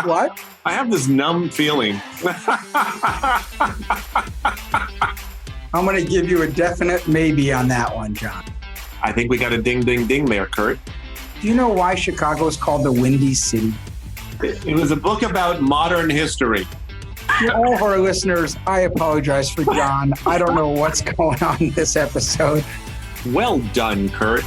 What? I have this numb feeling. I'm going to give you a definite maybe on that one, John. I think we got a ding, ding, ding there, Kurt. Do you know why Chicago is called the Windy City? It was a book about modern history. To all of our listeners, I apologize for John. I don't know what's going on in this episode. Well done, Kurt.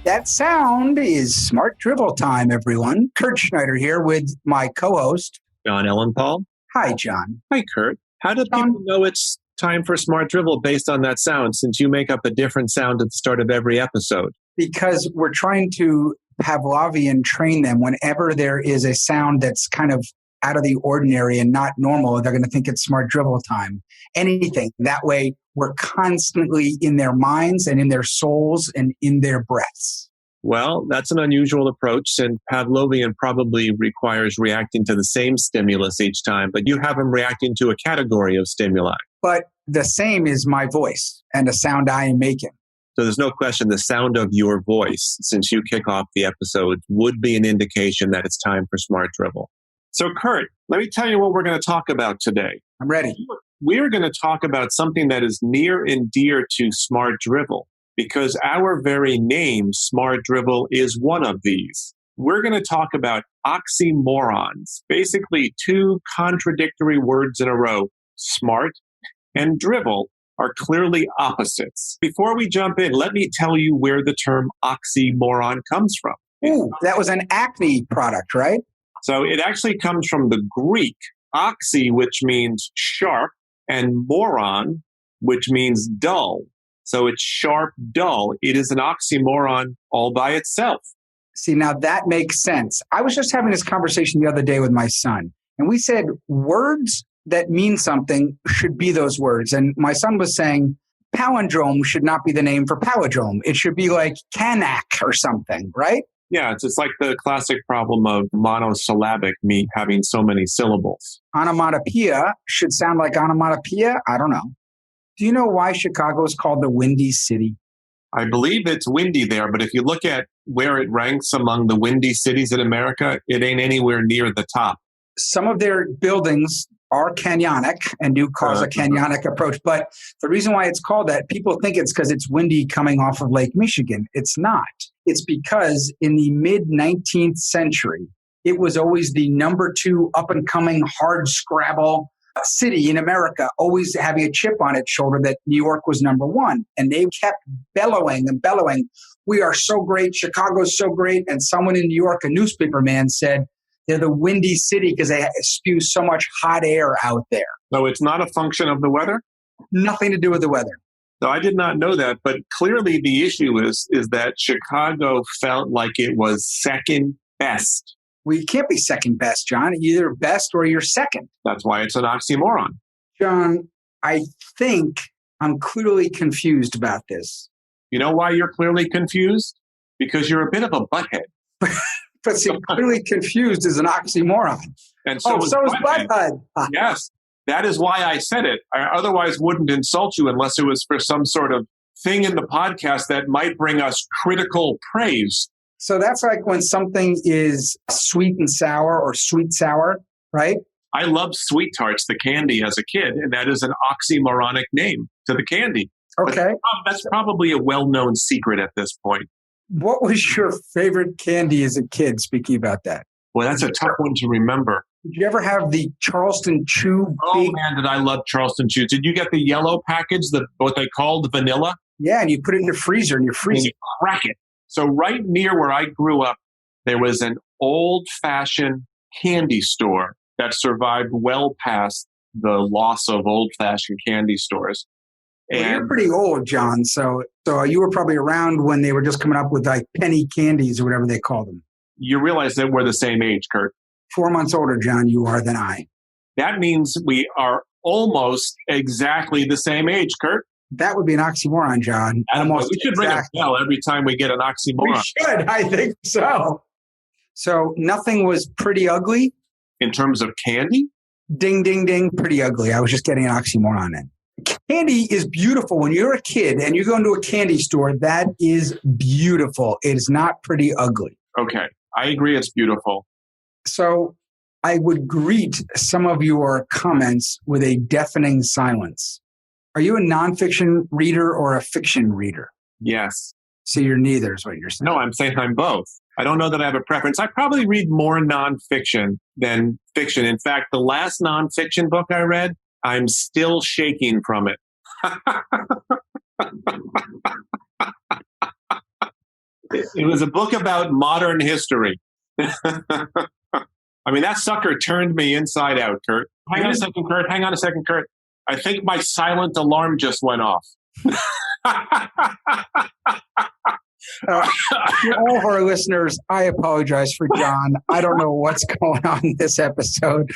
That sound is Smart Drivel time, everyone. Kurt Schneider here with my co-host, Jon Ellenthal. Hi, John. Hi, Kurt. How do people know it's time for Smart Drivel based on that sound, since you make up a different sound at the start of every episode? Because we're trying to Pavlovian train them. Whenever there is a sound that's kind of out of the ordinary and not normal, they're going to think it's Smart Drivel time. Anything. That way, we're constantly in their minds and in their souls and in their breaths. Well, that's an unusual approach, and Pavlovian probably requires reacting to the same stimulus each time, but you have them reacting to a category of stimuli. But the same is my voice and the sound I am making. So there's no question the sound of your voice, since you kick off the episode, would be an indication that it's time for Smart Drivel. So, Kurt, let me tell you what we're going to talk about today. I'm ready. We're going to talk about something that is near and dear to Smart Drivel, because our very name, Smart Drivel, is one of these. We're going to talk about oxymorons, basically two contradictory words in a row. Smart and drivel are clearly opposites. Before we jump in, let me tell you where the term oxymoron comes from. Ooh, that was an acne product, right? So it actually comes from the Greek, oxy, which means sharp, and moron, which means dull. So it's sharp, dull. It is an oxymoron all by itself. See, now that makes sense. I was just having this conversation the other day with my son, and we said words that mean something should be those words. And my son was saying palindrome should not be the name for palindrome. It should be like Kanak or something, right? Yeah, it's like the classic problem of monosyllabic, me having so many syllables. Onomatopoeia should sound like onomatopoeia. I don't know. Do you know why Chicago is called the Windy City? I believe it's windy there, but if you look at where it ranks among the windy cities in America, it ain't anywhere near the top. Some of their buildings are canyonic and do cause a canyonic approach. But the reason why it's called that, people think it's because it's windy coming off of Lake Michigan. It's not. It's because in the mid-19th century, it was always the number 2 up-and-coming hard scrabble city in America, always having a chip on its shoulder that New York was number 1. And they kept bellowing and bellowing, we are so great, Chicago's so great. And someone in New York, a newspaper man, said, they're the Windy City because they spew so much hot air out there. So it's not a function of the weather? Nothing to do with the weather. So I did not know that, but clearly the issue is that Chicago felt like it was second best. Well, you can't be second best, John. You're either best or you're second. That's why it's an oxymoron. John, I think I'm clearly confused about this. You know why you're clearly confused? Because you're a bit of a butthead. But see, clearly confused is an oxymoron. And so is butthead. Yes, that is why I said it. I otherwise wouldn't insult you unless it was for some sort of thing in the podcast that might bring us critical praise. So that's like when something is sweet and sour or sweet sour, right? I loved Sweet Tarts, the candy, as a kid, and that is an oxymoronic name to the candy. Okay. But that's probably a well-known secret at this point. What was your favorite candy as a kid, speaking about that? Well, that's a tough one to remember. Did you ever have the Charleston Chew? Man, did I love Charleston Chew. Did you get the yellow package, what they called vanilla? Yeah, and you put it in the freezer and you freeze it. Crack it. So right near where I grew up, there was an old-fashioned candy store that survived well past the loss of old-fashioned candy stores. Well, you're pretty old, John, so you were probably around when they were just coming up with like penny candies or whatever they called them. You realize that we're the same age, Kurt. 4 months older, John, you are than I. That means we are almost exactly the same age, Kurt. That would be an oxymoron, John. We should ring a bell every time we get an oxymoron. We should, I think so. So nothing was pretty ugly? In terms of candy? Ding, ding, ding, pretty ugly. I was just getting an oxymoron in. Candy is beautiful. When you're a kid and you go into a candy store, that is beautiful. It is not pretty ugly. Okay. I agree. It's beautiful. So I would greet some of your comments with a deafening silence. Are you a nonfiction reader or a fiction reader? Yes. So you're neither is what you're saying. No, I'm saying I'm both. I don't know that I have a preference. I probably read more nonfiction than fiction. In fact, the last nonfiction book I read, I'm still shaking from it. It was a book about modern history. I mean, that sucker turned me inside out, Kurt. Hang on a second, Kurt. I think my silent alarm just went off. To all of our listeners, I apologize for Jon. I don't know what's going on in this episode.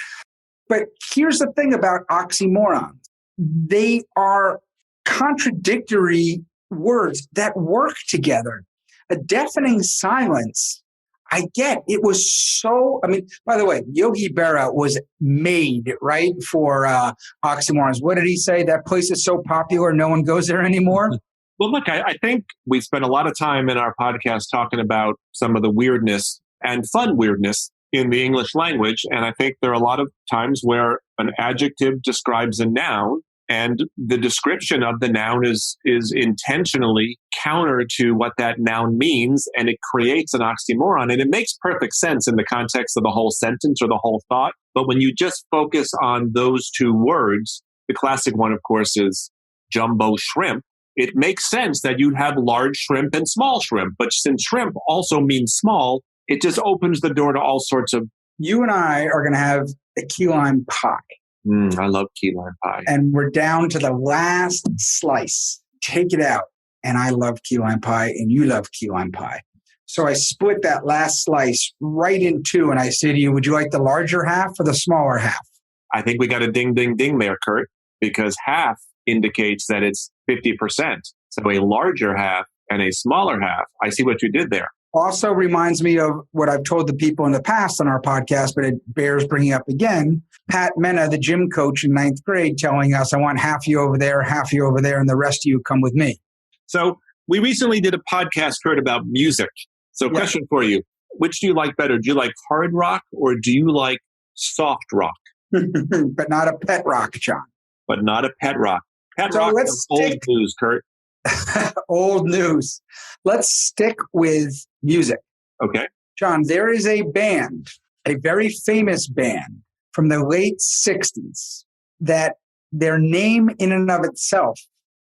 But here's the thing about oxymorons. They are contradictory words that work together. A deafening silence, I get. It was so, by the way, Yogi Berra was made, right, for oxymorons. What did he say? That place is so popular, no one goes there anymore? Well, look, I think we spent a lot of time in our podcast talking about some of the weirdness and fun weirdness in the English language. And I think there are a lot of times where an adjective describes a noun and the description of the noun is intentionally counter to what that noun means, and it creates an oxymoron. And it makes perfect sense in the context of the whole sentence or the whole thought. But when you just focus on those two words, the classic one, of course, is jumbo shrimp. It makes sense that you'd have large shrimp and small shrimp. But since shrimp also means small, it just opens the door to all sorts of... You and I are going to have a key lime pie. I love key lime pie. And we're down to the last slice. Take it out. And I love key lime pie, and you love key lime pie. So I split that last slice right in two, and I say to you, would you like the larger half or the smaller half? I think we got a ding, ding, ding there, Kurt, because half indicates that it's 50%. So a larger half and a smaller half. I see what you did there. Also reminds me of what I've told the people in the past on our podcast, but it bears bringing up again. Pat Mena, the gym coach in 9th grade, telling us, I want half you over there, half you over there, and the rest of you come with me. So we recently did a podcast, Kurt, about music. So question for you. Which do you like better? Do you like hard rock or do you like soft rock? But not a pet rock, Jon. But not a pet rock. Pet rock is old news, Kurt. Old news. Let's stick with music. Okay. Jon, there is a band, a very famous band from the late 60s that their name in and of itself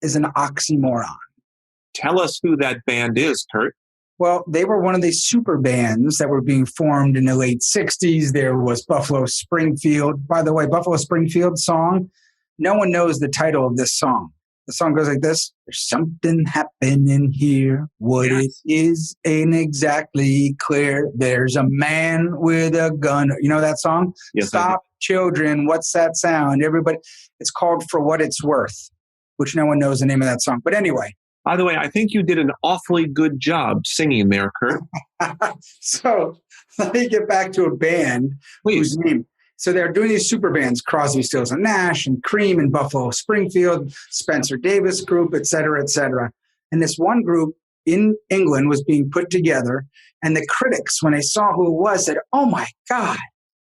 is an oxymoron. Tell us who that band is, Kurt. Well, they were one of the super bands that were being formed in the late 60s. There was Buffalo Springfield. By the way, Buffalo Springfield song, no one knows the title of this song. The song goes like this. There's something happening here. What it is ain't exactly clear. There's a man with a gun. You know that song? Yes, Stop, children. What's that sound? Everybody. It's called For What It's Worth, which no one knows the name of that song. But anyway. By the way, I think you did an awfully good job singing there, Kurt. So let me get back to a band whose name. So they're doing these super bands, Crosby, Stills and Nash and Cream and Buffalo Springfield, Spencer Davis Group, et cetera, et cetera. And this one group in England was being put together. And the critics, when they saw who it was, said, oh my God,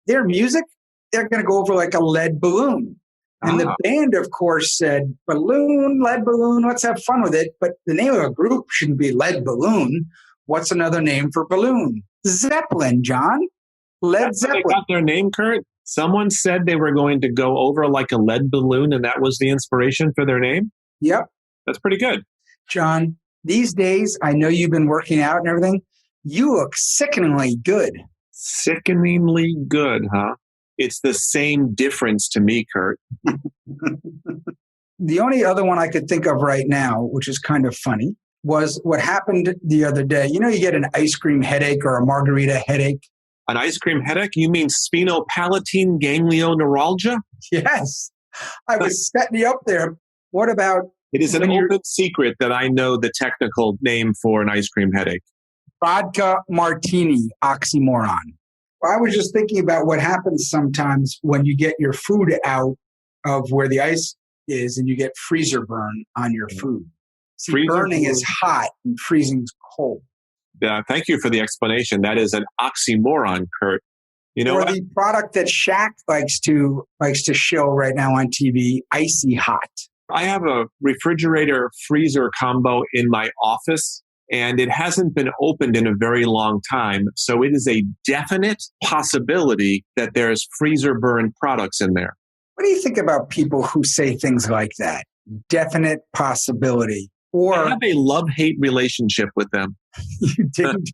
their music, they're going to go over like a lead balloon. And the band, of course, said, balloon, lead balloon, let's have fun with it. But the name of a group shouldn't be Lead Balloon. What's another name for balloon? Zeppelin, Jon. Led Zeppelin. They got their name, Kurt? Someone said they were going to go over like a lead balloon, and that was the inspiration for their name? Yep. That's pretty good. Jon, these days, I know you've been working out and everything. You look sickeningly good. Sickeningly good, huh? It's the same difference to me, Kurt. The only other one I could think of right now, which is kind of funny, was what happened the other day. You know, you get an ice cream headache or a margarita headache. An ice cream headache? You mean sphenopalatine ganglioneuralgia? Yes. I was setting you up there. What about... It is an open secret that I know the technical name for an ice cream headache. Vodka martini oxymoron. I was just thinking about what happens sometimes when you get your food out of where the ice is, and you get freezer burn on your food. See, Freezer burning burn. is hot and freezing's cold. Thank you for the explanation. That is an oxymoron, Kurt. You know Or what? the product that Shaq likes to show right now on TV, icy hot. I have a refrigerator freezer combo in my office, and it hasn't been opened in a very long time. So it is a definite possibility that there's freezer burn products in there. What do you think about people who say things like that? Definite possibility. Or I have a love-hate relationship with them. you didn't.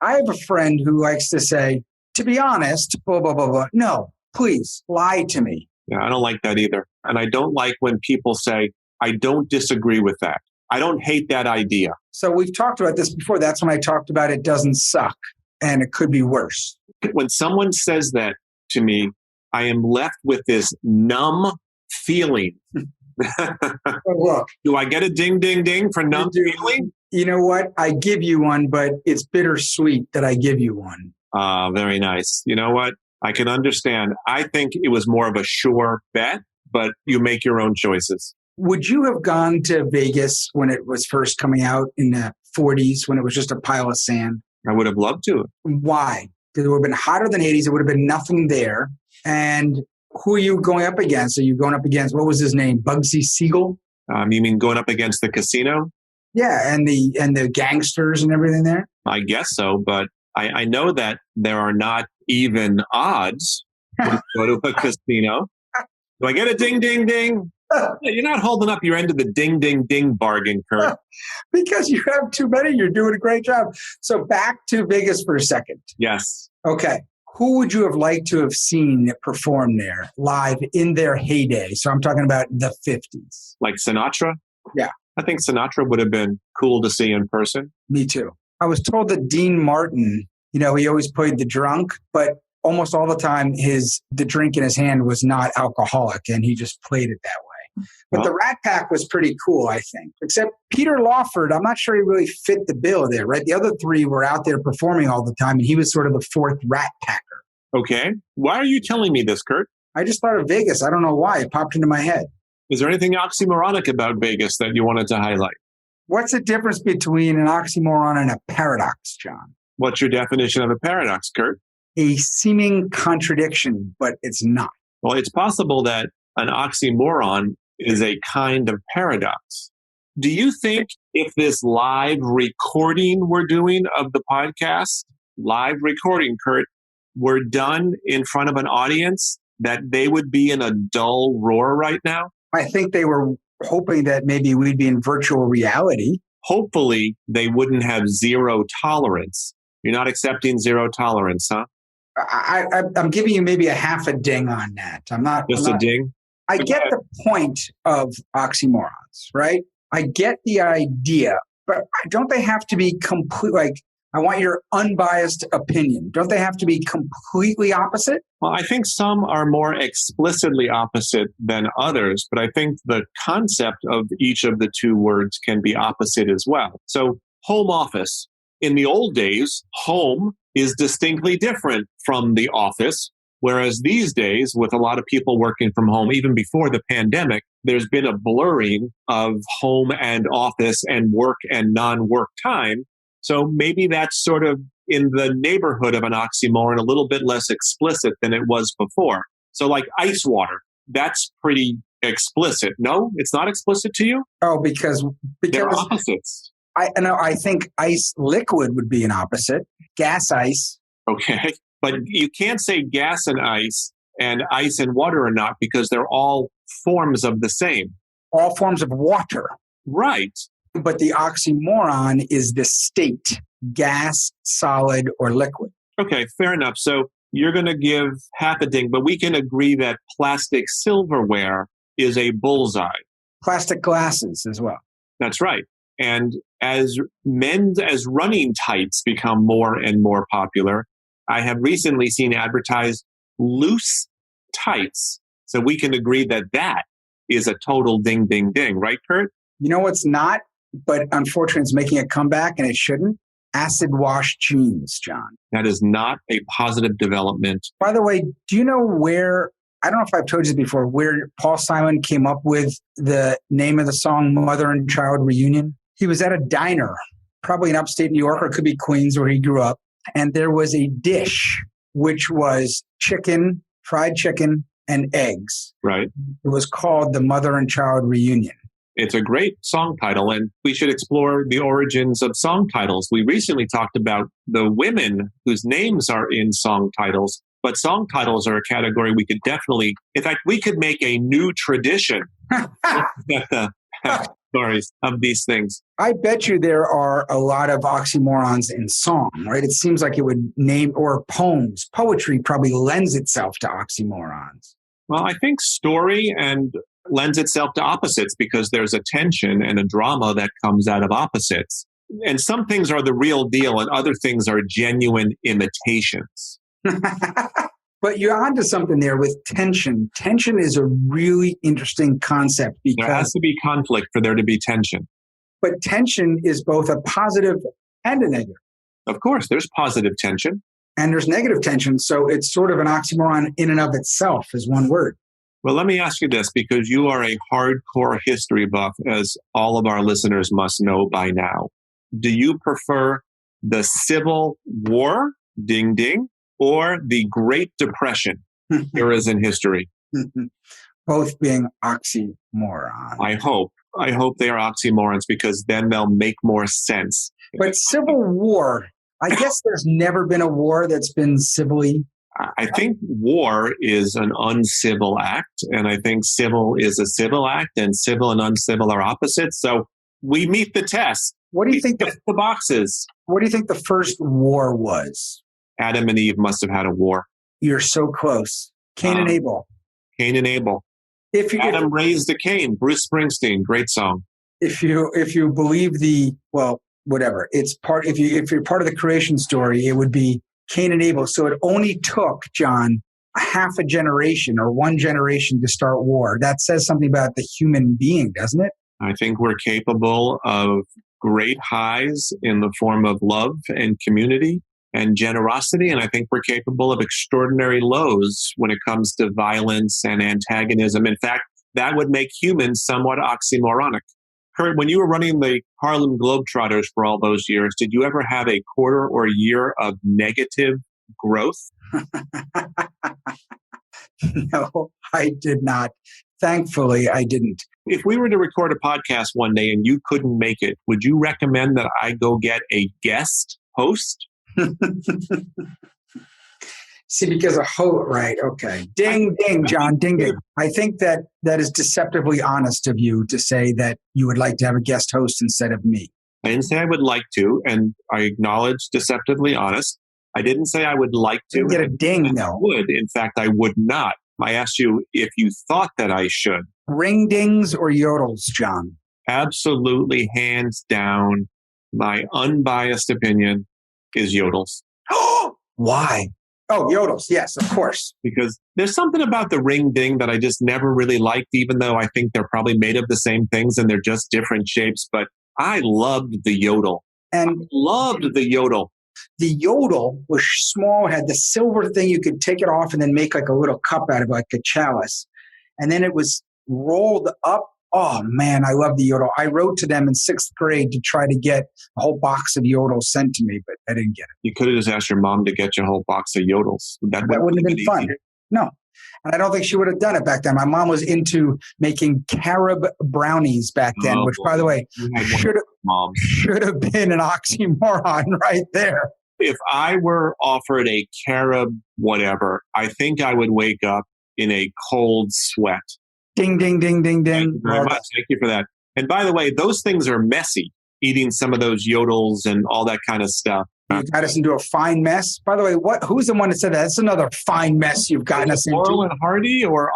I have a friend who likes to say, to be honest, blah, blah, blah, blah. No, please lie to me. Yeah, I don't like that either. And I don't like when people say, I don't disagree with that. I don't hate that idea. So we've talked about this before. That's when I talked about it doesn't suck and it could be worse. When someone says that to me, I am left with this numb feeling. Look, Do I get a ding, ding, ding for numb feeling? You know what? I give you one, but it's bittersweet that I give you one. Very nice. You know what? I can understand. I think it was more of a sure bet, but you make your own choices. Would you have gone to Vegas when it was first coming out in the 40s, when it was just a pile of sand? I would have loved to. Why? Because it would have been hotter than Hades. It would have been nothing there. And who are you going up against? Are you going up against, what was his name? Bugsy Siegel? You mean going up against the casino? Yeah, and the gangsters and everything there? I guess so, but I know that there are not even odds when you go to a casino. Do I get a ding, ding, ding? You're not holding up your end of the ding, ding, ding bargain, Kurt. Because you have too many. You're doing a great job. So back to Vegas for a second. Yes. Okay. Who would you have liked to have seen perform there live in their heyday? So I'm talking about the 50s. Like Sinatra? Yeah. I think Sinatra would have been cool to see in person. Me too. I was told that Dean Martin, he always played the drunk, but almost all the time the drink in his hand was not alcoholic and he just played it that way. But the Rat Pack was pretty cool, I think. Except Peter Lawford, I'm not sure he really fit the bill there, right? The other three were out there performing all the time and he was sort of the fourth Rat Packer. Okay. Why are you telling me this, Kurt? I just thought of Vegas. I don't know why. It popped into my head. Is there anything oxymoronic about Vegas that you wanted to highlight? What's the difference between an oxymoron and a paradox, John? What's your definition of a paradox, Kurt? A seeming contradiction, but it's not. Well, it's possible that an oxymoron is a kind of paradox. Do you think if this live recording we're doing of the podcast, live recording, Kurt, were done in front of an audience, that they would be in a dull roar right now? I think they were hoping that maybe we'd be in virtual reality. Hopefully, they wouldn't have zero tolerance. You're not accepting zero tolerance, huh? I'm giving you maybe a half a ding on that. Just a ding? I get the point of oxymorons, right? I get the idea, but don't they have to be complete? Like, I want your unbiased opinion. Don't they have to be completely opposite? Well, I think some are more explicitly opposite than others, but I think the concept of each of the two words can be opposite as well. So, home office. In the old days, home is distinctly different from the office, whereas these days, with a lot of people working from home, even before the pandemic, there's been a blurring of home and office and work and non-work time. So maybe that's sort of in the neighborhood of an oxymoron, a little bit less explicit than it was before. So like ice water, that's pretty explicit. No, it's not explicit to you? Oh, because they're opposites. I think ice liquid would be an opposite. Gas ice. Okay. But you can't say gas and ice and water are not, because they're all forms of the same. All forms of water. Right. But the oxymoron is the state, gas, solid, or liquid. Okay, fair enough. So you're going to give half a ding, but we can agree that plastic silverware is a bullseye. Plastic glasses as well. That's right. And as running tights become more and more popular, I have recently seen advertised loose tights. So we can agree that that is a total ding, ding, ding. Right, Kurt? You know what's not, but unfortunately it's making a comeback and it shouldn't? Acid wash jeans, John. That is not a positive development. By the way, do you know where I don't know if I've told you this before, where Paul Simon came up with the name of the song Mother and Child Reunion. He was at a diner, probably in upstate New York, or it could be Queens where he grew up. And there was a dish, which was chicken, fried chicken, and eggs. Right. It was called the Mother and Child Reunion. It's a great song title, and we should explore the origins of song titles. We recently talked about the women whose names are in song titles, but song titles are a category we could definitely, in fact, we could make a new tradition stories of these things. I bet you there are a lot of oxymorons in song, right? It seems like it would name, or poems. Poetry probably lends itself to oxymorons. Well, I think story and lends itself to opposites because there's a tension and a drama that comes out of opposites. And some things are the real deal and other things are genuine imitations. But you're onto something there with tension. Tension is a really interesting concept because there has to be conflict for there to be tension. But tension is both a positive and a negative. Of course, there's positive tension. And there's negative tension. So it's sort of an oxymoron in and of itself is one word. Well, let me ask you this, because you are a hardcore history buff, as all of our listeners must know by now. Do you prefer the Civil War, ding ding, or the Great Depression, eras in history? Both being oxymorons. I hope they are oxymorons because then they'll make more sense. But Civil War, I guess there's never been a war that's been civilly. I think war is an uncivil act, and I think civil is a civil act, and civil and uncivil are opposites. So we meet the test. What do you think the boxes? What do you think the first war was? Adam and Eve must have had a war. You're so close. Cain and Abel. Cain and Abel. Adam raised a Cain. Bruce Springsteen, great song. If you believe whatever, it's part. If you're part of the creation story, it would be Cain and Abel. So it only took, John, half a generation or one generation to start war. That says something about the human being, doesn't it? I think we're capable of great highs in the form of love and community and generosity. And I think we're capable of extraordinary lows when it comes to violence and antagonism. In fact, that would make humans somewhat oxymoronic. Kurt, when you were running the Harlem Globetrotters for all those years, did you ever have a quarter or year of negative growth? No, I did not. Thankfully, I didn't. If we were to record a podcast one day and you couldn't make it, would you recommend that I go get a guest host? See, because right, okay. Ding, ding, John, ding, ding. I think that is deceptively honest of you to say that you would like to have a guest host instead of me. I didn't say I would like to, and I acknowledge deceptively honest. I didn't say I would like to. You get a ding, though. I would. In fact, I would not. I asked you if you thought that I should. Ring dings or yodels, John? Absolutely, hands down, my unbiased opinion is yodels. Why? Oh, yodels. Yes, of course. Because there's something about the ring ding that I just never really liked, even though I think they're probably made of the same things and they're just different shapes. But I loved the yodel. The yodel. The yodel was small, had the silver thing. You could take it off and then make like a little cup out of it, like a chalice. And then it was rolled up. Oh, man, I love the yodel. I wrote to them in 6th grade to try to get a whole box of yodels sent to me, but I didn't get it. You could have just asked your mom to get you a whole box of yodels. That wouldn't have been fun. Easier. No. And I don't think she would have done it back then. My mom was into making carob brownies back then, which, by the way, should have been an oxymoron right there. If I were offered a carob whatever, I think I would wake up in a cold sweat. Ding, ding, ding, ding, ding. Thank you very much. Thank you for that. And by the way, those things are messy, eating some of those yodels and all that kind of stuff. You got us into a fine mess. By the way, who's the one that said that? That's another fine mess you've gotten us into. Laurel and Hardy, or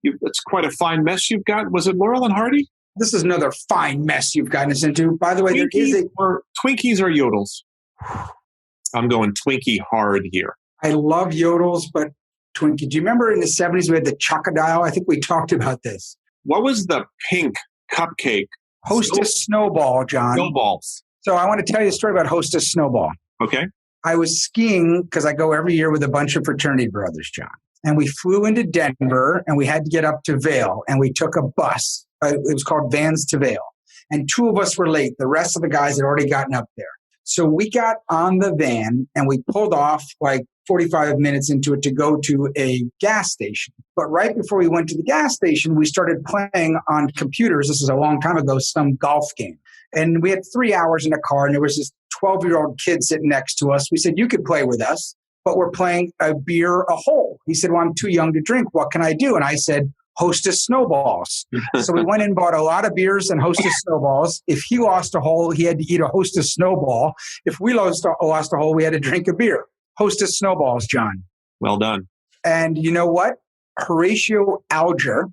it's quite a fine mess you've got. Was it Laurel and Hardy? This is another fine mess you've gotten us into. By the way, Twinkies or yodels? I'm going Twinkie hard here. I love yodels, but Twinkie. Do you remember in the 70s we had the Chocodile? I think we talked about this. What was the pink cupcake? Hostess Snowball, John. Snowballs. So I want to tell you a story about Hostess Snowball. Okay. I was skiing because I go every year with a bunch of fraternity brothers, John. And we flew into Denver and we had to get up to Vail and we took a bus. It was called Vans to Vail. And 2 of us were late. The rest of the guys had already gotten up there. So we got on the van and we pulled off like 45 minutes into it to go to a gas station. But right before we went to the gas station, we started playing on computers. This is a long time ago, some golf game. And we had 3 hours in the car and there was this 12-year-old kid sitting next to us. We said, you could play with us, but we're playing a beer a hole. He said, well, I'm too young to drink. What can I do? And I said, Hostess snowballs. So we went and bought a lot of beers and Hostess snowballs. If he lost a hole, he had to eat a Hostess snowball. If we lost a hole, we had to drink a beer. Hostess snowballs, John. Well done. And you know what? Horatio Alger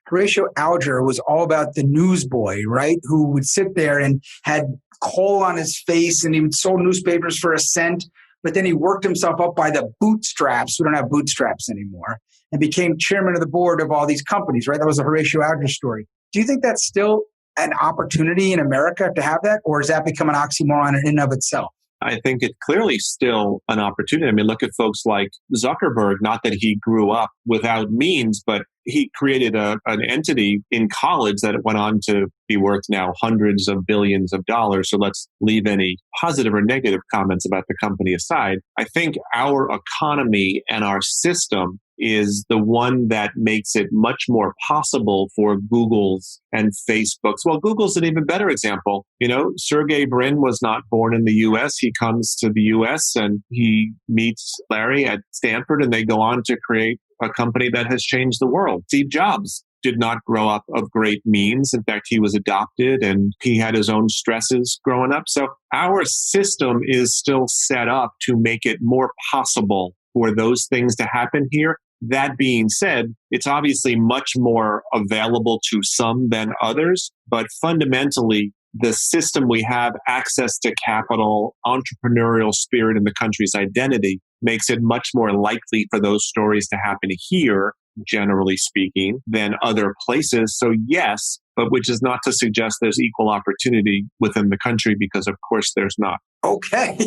was all about the newsboy, right? Who would sit there and had coal on his face and he sold newspapers for a cent. But then he worked himself up by the bootstraps. We don't have bootstraps anymore. And became chairman of the board of all these companies, right? That was the Horatio Alger story. Do you think that's still an opportunity in America to have that? Or has that become an oxymoron in and of itself? I think it's clearly still an opportunity. I mean, look at folks like Zuckerberg, not that he grew up without means, but he created an entity in college that went on to be worth now hundreds of billions of dollars. So let's leave any positive or negative comments about the company aside. I think our economy and our system is the one that makes it much more possible for Google's and Facebook's. Well, Google's an even better example. You know, Sergey Brin was not born in the U.S. He comes to the U.S. and he meets Larry at Stanford and they go on to create a company that has changed the world. Steve Jobs did not grow up of great means. In fact, he was adopted and he had his own stresses growing up. So our system is still set up to make it more possible for those things to happen here. That being said, it's obviously much more available to some than others, but fundamentally, the system we have, access to capital, entrepreneurial spirit, and the country's identity makes it much more likely for those stories to happen here, generally speaking, than other places. So yes, but which is not to suggest there's equal opportunity within the country, because of course there's not. Okay.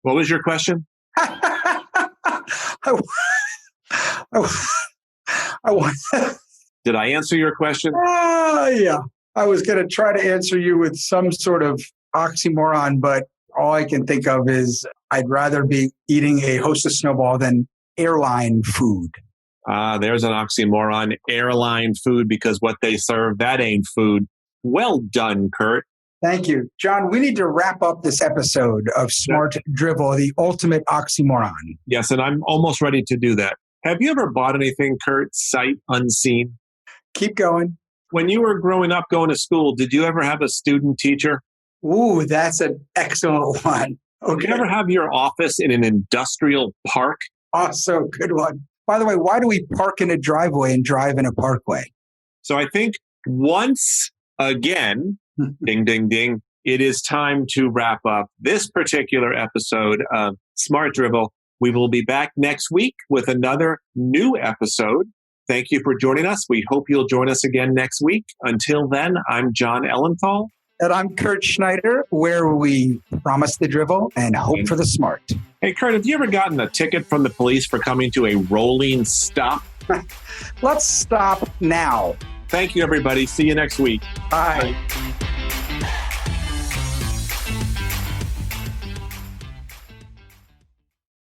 What was your question? Did I answer your question? Yeah. I was going to try to answer you with some sort of oxymoron, but all I can think of is I'd rather be eating a Hostess snowball than airline food. There's an oxymoron, airline food, because what they serve, that ain't food. Well done, Kurt. Thank you. John, we need to wrap up this episode of Smart Drivel, the ultimate oxymoron. Yes, and I'm almost ready to do that. Have you ever bought anything, Kurt, sight unseen? Keep going. When you were growing up, going to school, did you ever have a student teacher? Ooh, that's an excellent one. Okay. Did you ever have your office in an industrial park? Also, good one. By the way, why do we park in a driveway and drive in a parkway? So I think once again, ding, ding, ding, it is time to wrap up this particular episode of Smart Drivel. We will be back next week with another new episode. Thank you for joining us. We hope you'll join us again next week. Until then, I'm Jon Ellenthal. And I'm Kurt Schneider, where we promise the drivel and hope for the smart. Hey, Kurt, have you ever gotten a ticket from the police for coming to a rolling stop? Let's stop now. Thank you, everybody. See you next week. Bye. Bye.